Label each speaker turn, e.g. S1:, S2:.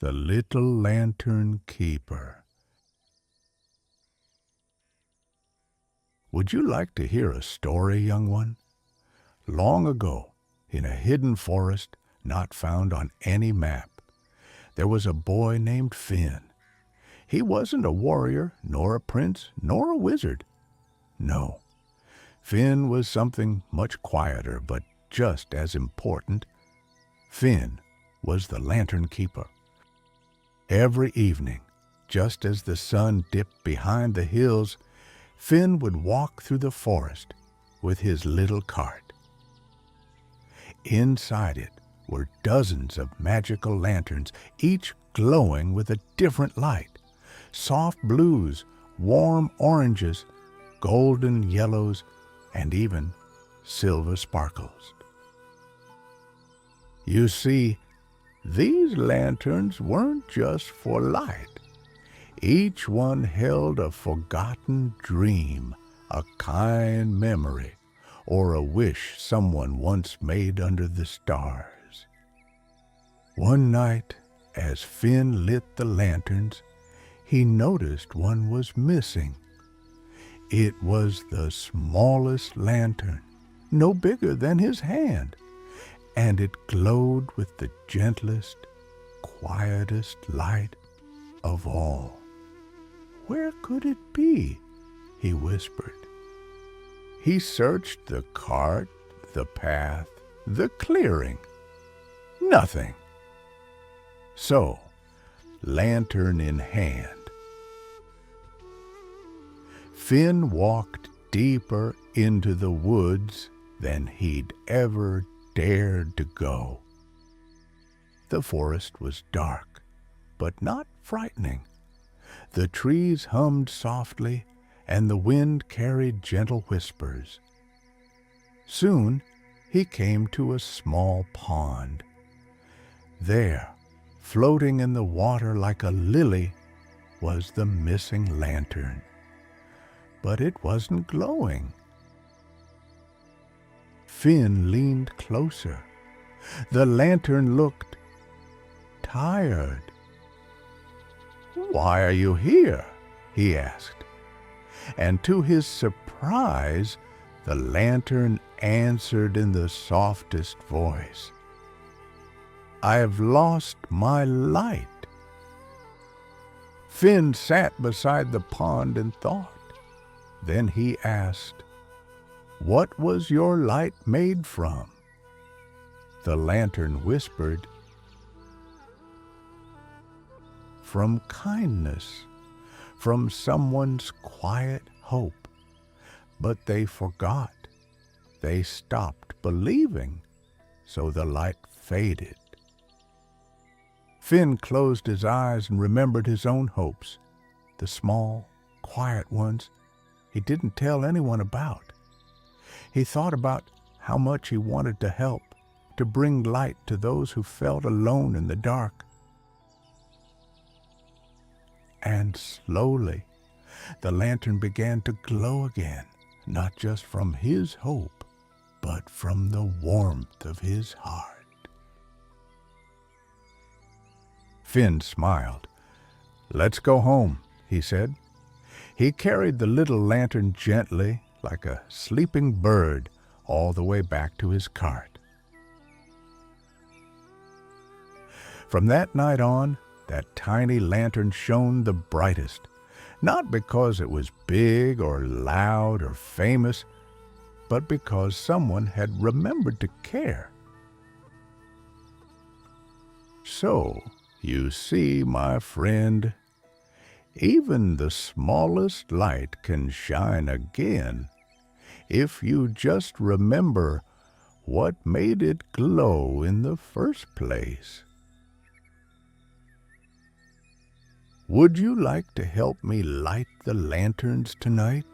S1: the little lantern keeper. Would you like to hear a story, young one? Long ago, in a hidden forest not found on any map, there was a boy named Finn. He wasn't a warrior, nor a prince, nor a wizard. No, Finn was something much quieter, but just as important. Finn was the lantern keeper. Every evening, just as the sun dipped behind the hills, Finn would walk through the forest with his little cart. Inside it were dozens of magical lanterns, each glowing with a different light. Soft blues, warm oranges, golden yellows, and even silver sparkles. You see, these lanterns weren't just for light. Each one held a forgotten dream, a kind memory, or a wish someone once made under the stars. One night, as Finn lit the lanterns, he noticed one was missing. It was the smallest lantern, no bigger than his hand, and it glowed with the gentlest, quietest light of all. "Where could it be?" he whispered. He searched the cart, the path, the clearing. Nothing. So, lantern in hand, Finn walked deeper into the woods than he'd ever dared to go. The forest was dark, but not frightening. The trees hummed softly, and the wind carried gentle whispers. Soon he came to a small pond. There, floating in the water like a lily, was the missing lantern. But it wasn't glowing. Finn leaned closer. The lantern looked tired. "Why are you here?" he asked. And to his surprise, the lantern answered in the softest voice, "I've lost my light." Finn sat beside the pond and thought. Then he asked, "What was your light made from?" The lantern whispered, "From kindness, from someone's quiet hope." But they forgot. They stopped believing, so the light faded. Finn closed his eyes and remembered his own hopes, the small, quiet ones he didn't tell anyone about. He thought about how much he wanted to help, to bring light to those who felt alone in the dark. And slowly, the lantern began to glow again, not just from his hope, but from the warmth of his heart. Finn smiled. "Let's go home," he said. He carried the little lantern gently, like a sleeping bird, all the way back to his cart. From that night on, that tiny lantern shone the brightest, not because it was big or loud or famous, but because someone had remembered to care. So, you see, my friend, even the smallest light can shine again if you just remember what made it glow in the first place. Would you like to help me light the lanterns tonight?